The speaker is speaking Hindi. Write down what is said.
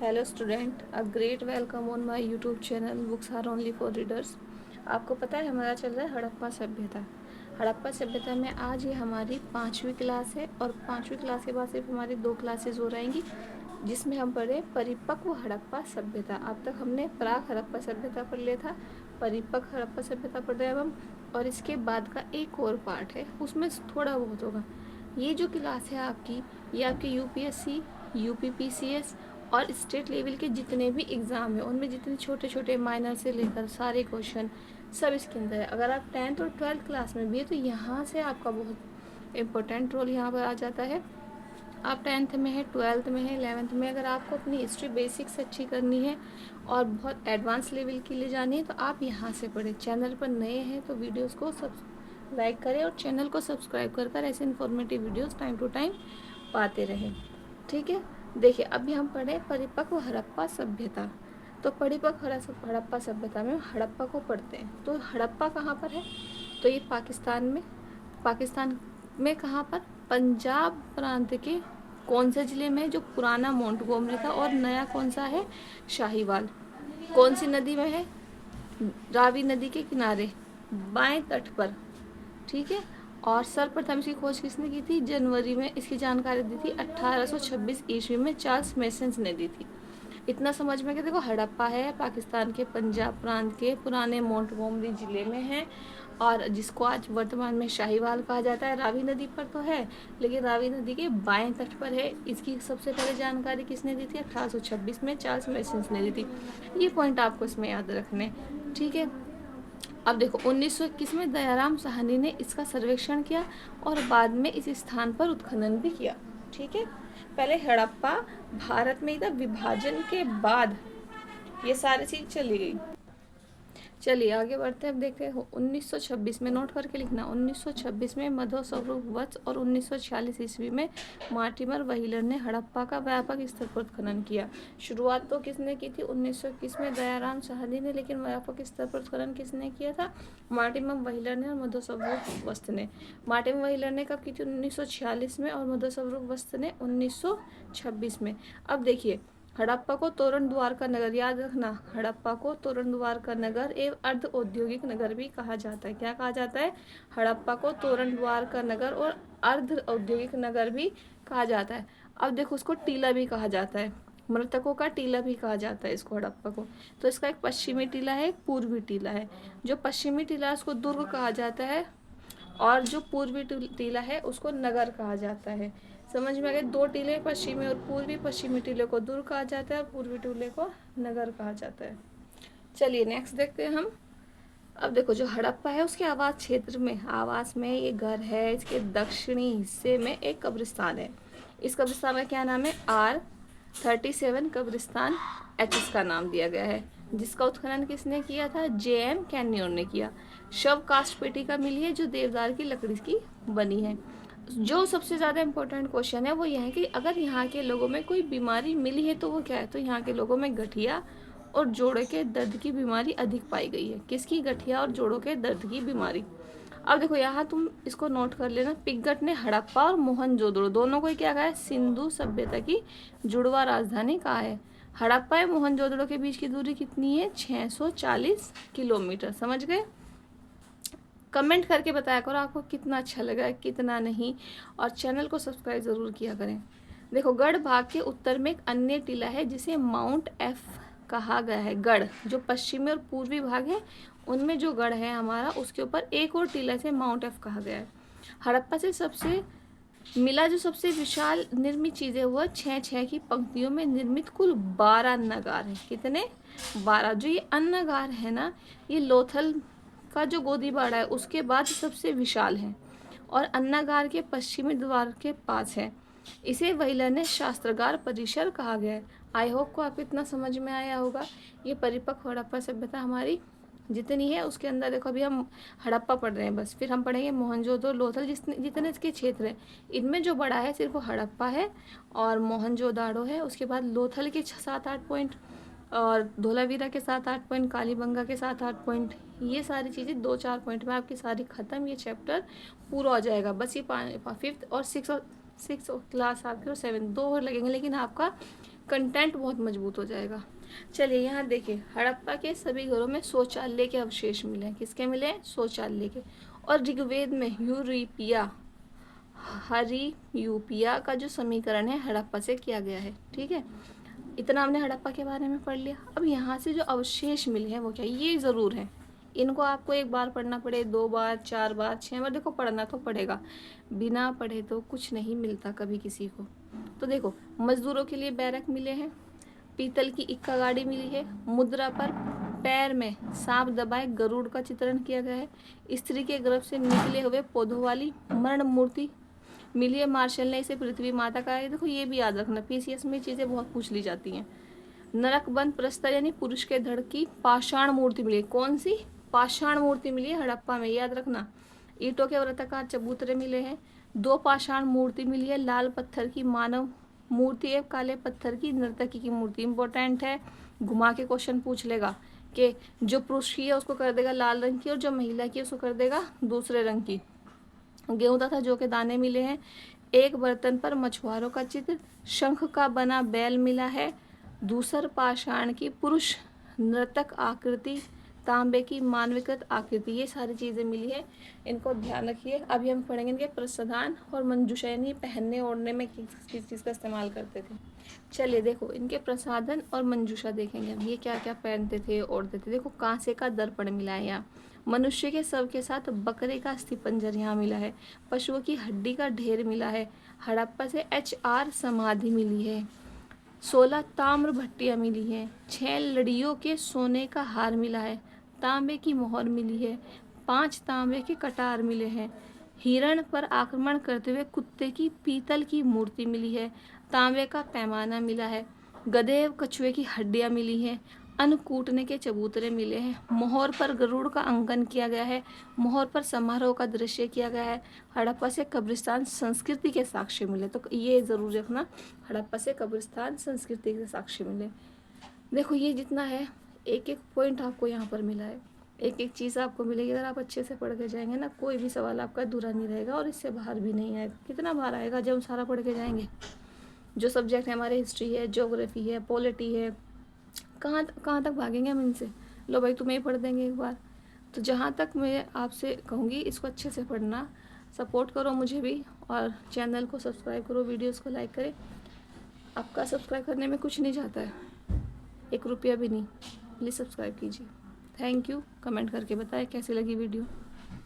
Hello student, a great welcome on my YouTube channel books are only for readers. आपको पता है हमारा चल रहा है हड़प्पा सभ्यता। हड़प्पा सभ्यता में आज ये हमारी 5वीं क्लास है और 5वीं क्लास के बाद सिर्फ हमारी 2 क्लासेस हो रहेंगी, जिसमें हम पढ़े परिपक्व हड़प्पा सभ्यता। अब तक हमने प्राक हड़प्पा सभ्यता पढ़ लिया था, परिपक्व हड़प्पा सभ्यता पढ़ रहे हैं अब हम। और इसके बाद का एक और पार्ट है, उसमें थोड़ा बहुत होगा। ये जो क्लास है आपकी, ये आपकी यूपीएससी, यूपीपीसीएस और स्टेट लेवल के जितने भी एग्ज़ाम है उनमें जितने छोटे छोटे माइनर से लेकर सारे क्वेश्चन सब इसके अंदर है। अगर आप 10th और 12th क्लास में भी है तो यहाँ से आपका बहुत इम्पोर्टेंट रोल यहाँ पर आ जाता है। आप 10th में है, 12th में है, 11th में, अगर आपको अपनी हिस्ट्री बेसिक्स अच्छी करनी है और बहुत एडवांस लेवल के लिए जानी है तो आप यहाँ से पढ़ें। चैनल पर नए हैं तो वीडियोस को लाइक करें और चैनल को सब्सक्राइब कर ऐसे informative videos time to time पाते रहें। ठीक है, देखिए अभी हम पढ़े परिपक्व हड़प्पा सभ्यता। तो परिपक्व हड़प्पा सभ्यता में हड़प्पा को पढ़ते हैं। तो हड़प्पा कहाँ पर है? तो ये पाकिस्तान में कहाँ पर? पंजाब प्रांत के कौन से ज़िले में? जो पुराना मोंटगोमरी था और नया कौन सा है? शाहीवाल। कौन सी नदी में है? रावी नदी के किनारे बाएं तट पर। ठीक है, और सर्वप्रथम इसकी खोज किसने की थी? जनवरी में इसकी जानकारी दी थी 1826 ईस्वी में चार्ल्स मेसन ने दी थी। इतना समझ में कि देखो हड़प्पा है पाकिस्तान के पंजाब प्रांत के पुराने मोंटगोमरी जिले में है और जिसको आज वर्तमान में शाहीवाल कहा जाता है। रावी नदी पर तो है लेकिन रावी नदी के बाएं तट पर है। इसकी सबसे पहले जानकारी किसने दी थी? 1826 में चार्ल्स मेसन ने दी थी। ये पॉइंट आपको इसमें याद रखने। ठीक है, अब देखो 1921 में दयाराम साहनी ने इसका सर्वेक्षण किया और बाद में इस स्थान पर उत्खनन भी किया। ठीक है, पहले हड़प्पा भारत में था, विभाजन के बाद ये सारी चीज चली गई। चलिए आगे बढ़ते हैं। अब देखते हैं 1926 में, नोट करके लिखना, 1926 में मधो स्वरूप वत्स और 1946 ईस्वी में मार्टिमर व्हीलर ने हड़प्पा का व्यापक स्तर पर उत्खनन किया। शुरुआत तो किसने की थी? 1921 में दयाराम साहनी ने, लेकिन व्यापक स्तर पर उत्खनन किसने किया था? मार्टिमर व्हीलर ने और मधो स्वरूप वत्स ने। मार्टिमर व्हीलर ने कब की थी? 1946 में और मधो स्वरूप वत्स ने 1926 में। अब देखिए हड़प्पा को तोरण द्वार का नगर, याद रखना, हड़प्पा को तोरण द्वार का नगर एवं अर्ध औद्योगिक नगर भी कहा जाता है। क्या कहा जाता है? हड़प्पा को तोरण द्वार का नगर और अर्ध औद्योगिक नगर भी कहा जाता है। अब देखो उसको टीला भी कहा जाता है, मृतकों का टीला भी कहा जाता है इसको, हड़प्पा को। तो इसका एक पश्चिमी टीला है, एक पूर्वी टीला है। जो पश्चिमी टीला है उसको दुर्ग कहा जाता है और जो पूर्वी टीला है उसको नगर कहा जाता है। समझ में आ गए? 2 टीले, पश्चिमी और पूर्वी। पश्चिमी टीले को दुर्ग कहा जाता है और पूर्वी टीले को नगर कहा जाता है। चलिए नेक्स्ट देखते हैं हम। अब देखो जो हड़प्पा है उसके आवास क्षेत्र में, आवास में ये घर है, इसके दक्षिणी हिस्से में एक कब्रिस्तान है। इस कब्रिस्तान का क्या नाम है? R37 कब्रिस्तान एच इसका नाम दिया गया है, जिसका उत्खनन किसने किया था? JM कैन्योन ने किया। शव कास्ट पेटी का मिली है जो देवदार की लकड़ी की बनी है। जो सबसे ज़्यादा इम्पोर्टेंट क्वेश्चन है वो यह है कि अगर यहाँ के लोगों में कोई बीमारी मिली है तो वो क्या है? तो यहाँ के लोगों में गठिया और जोड़ों के दर्द की बीमारी अधिक पाई गई है। किसकी? गठिया और जोड़ों के दर्द की बीमारी। अब देखो यहाँ तुम इसको नोट कर लेना, पिग्गट ने हड़प्पा और मोहनजोदड़ो दोनों को क्या कहा है? सिंधु सभ्यता की जुड़वा राजधानी कहा है। हड़प्पा या मोहनजोदड़ो के बीच की दूरी कितनी है? 640 किलोमीटर। समझ गए? कमेंट करके बताया करो आपको कितना अच्छा लगा है, कितना नहीं, और चैनल को सब्सक्राइब ज़रूर किया करें। देखो गढ़ भाग के उत्तर में एक अन्य टीला है जिसे माउंट एफ कहा गया है। गढ़ जो पश्चिमी और पूर्वी भाग है उनमें जो गढ़ है हमारा, उसके ऊपर एक और टीला से माउंट एफ कहा गया है। हड़प्पा से सबसे मिला जो सबसे विशाल निर्मित चीज़ें हुआ 6 की पंक्तियों में निर्मित कुल 12 अन्नागार है। कितने? 12। जो ये अन्नागार है ना, ये लोथल का जो गोदीबाड़ा है उसके बाद सबसे विशाल है और अन्नागार के पश्चिमी द्वार के पास है। इसे व्हीलर ने शास्त्रागार परिसर कहा गया है। आई होप को आपको इतना समझ में आया होगा। ये परिपक्व हड़प्पा सभ्यता हमारी जितनी है उसके अंदर देखो अभी हम हड़प्पा पढ़ रहे हैं बस, फिर हम पढ़ेंगे मोहनजोदड़ो, लोथल, जितने इसके क्षेत्र हैं इनमें जो बड़ा है सिर्फ वो हड़प्पा है और मोहनजोदाड़ो है। उसके बाद लोथल के 7-8 पॉइंट और धोलावीरा के 7-8 पॉइंट, कालीबंगा के 7-8 पॉइंट। ये सारी चीज़ें 2-4 पॉइंट में आपकी सारी ख़त्म, ये चैप्टर पूरा हो जाएगा। बस ये 5th और 6th क्लास आपकी और 7th 2 और लगेंगे, लेकिन आपका कंटेंट बहुत मजबूत हो जाएगा। चलिए यहाँ देखिए, हड़प्पा के सभी घरों में शौचालय के अवशेष मिले हैं। किसके मिले हैं? शौचालय के। और ऋग्वेद में हरियूपिया का जो समीकरण है हड़प्पा से किया गया है। ठीक है, इतना हमने हड़प्पा के बारे में पढ़ लिया। अब यहाँ से जो अवशेष मिले हैं वो क्या, ये ज़रूर है, इनको आपको एक बार पढ़ना पड़े, 2 बार, 4 बार, 6 बार, देखो पढ़ना तो पड़ेगा, बिना पढ़े तो कुछ नहीं मिलता कभी किसी को। तो देखो, मजदूरों के लिए बैरक मिले हैं, पीतल की इक्का गाड़ी मिली है, मुद्रा पर पैर में सांप दबाए गरुड़ का चित्रण किया गया है, स्त्री के गर्भ से निकले हुए पौधों वाली मरण मूर्ति मिली है, मार्शल ने इसे पृथ्वी माता कहा है। देखो ये भी याद रखना, पीसीएस में चीज़ें बहुत पूछ ली जाती हैं। नरकबंद प्रस्तर यानी पुरुष के धड़ की पाषाण मूर्ति मिली है। कौन सी? पाषाण मूर्ति मिली है हड़प्पा में, याद रखना। ईंटों के वृत्ताकार चबूतरे मिले हैं, 2 पाषाण मूर्ति मिली है, लाल पत्थर की मानव मूर्ति है, काले पत्थर की नर्तकी की मूर्ति। इंपॉर्टेंट है, घुमा के क्वेश्चन पूछ लेगा कि जो पुरुष की है उसको कर देगा लाल रंग की और जो महिला की है उसको कर देगा दूसरे रंग की। गेहूं तथा जौ के दाने मिले हैं, एक बर्तन पर मछुआरों का चित्र, शंख का बना बैल मिला है, दूसर पाषाण की पुरुष नर्तक आकृति, तांबे की मानविकृत आकृति, ये सारी चीज़ें मिली है, इनको ध्यान रखिए। अभी हम पढ़ेंगे इनके प्रसाधन और मंजूषा यानी पहनने ओढ़ने में किस चीज़ का इस्तेमाल करते थे। चलिए देखो, इनके प्रसाधन और मंजूषा देखेंगे हम, ये क्या क्या पहनते थे ओढ़ते थे। देखो, कांसे का दर्पण मिला है यहाँ, मनुष्य के शव के साथ बकरे का अस्थिपंजर यहाँ मिला है, पशुओं की हड्डी का ढेर मिला है, हड़प्पा से HR समाधि मिली है, 16 ताम्र भट्टियाँ मिली हैं, 6 लड़ियों के सोने का हार मिला है, तांबे की मोहर मिली है, 5 तांबे के कटार मिले हैं, हिरण पर आक्रमण करते हुए कुत्ते की पीतल की मूर्ति मिली है, तांबे का पैमाना मिला है, गधे कछुए की हड्डियाँ मिली हैं, अन्न कूटने के चबूतरे मिले हैं, मोहर पर गरुड़ का अंकन किया गया है, मोहर पर समारोह का दृश्य किया गया है, हड़प्पा से कब्रिस्तान संस्कृति के साक्ष्य मिले। तो ये ज़रूर रखना, हड़प्पा से कब्रिस्तान संस्कृति के साक्ष्य मिले। देखो ये जितना है, एक एक पॉइंट आपको यहाँ पर मिला है, एक एक चीज़ आपको मिलेगी। अगर आप अच्छे से पढ़ के जाएंगे ना, कोई भी सवाल आपका अधूरा नहीं रहेगा और इससे बाहर भी नहीं आएगा। कितना बाहर आएगा जब हम सारा पढ़ के जाएंगे। जो सब्जेक्ट है हमारे, हिस्ट्री है, ज्योग्राफी है, पॉलिटी है, कहाँ तक भागेंगे हम इनसे। लो भाई, तुम्हें ही पढ़ देंगे एक बार। तो जहाँ तक मैं आपसे कहूँगी, इसको अच्छे से पढ़ना, सपोर्ट करो मुझे भी, और चैनल को सब्सक्राइब करो, वीडियोस को लाइक करें। आपका सब्सक्राइब करने में कुछ नहीं जाता है, 1 रुपया भी नहीं, प्लीज़ सब्सक्राइब कीजिए। Thank you. कमेंट करके बताएं कैसी लगी वीडियो।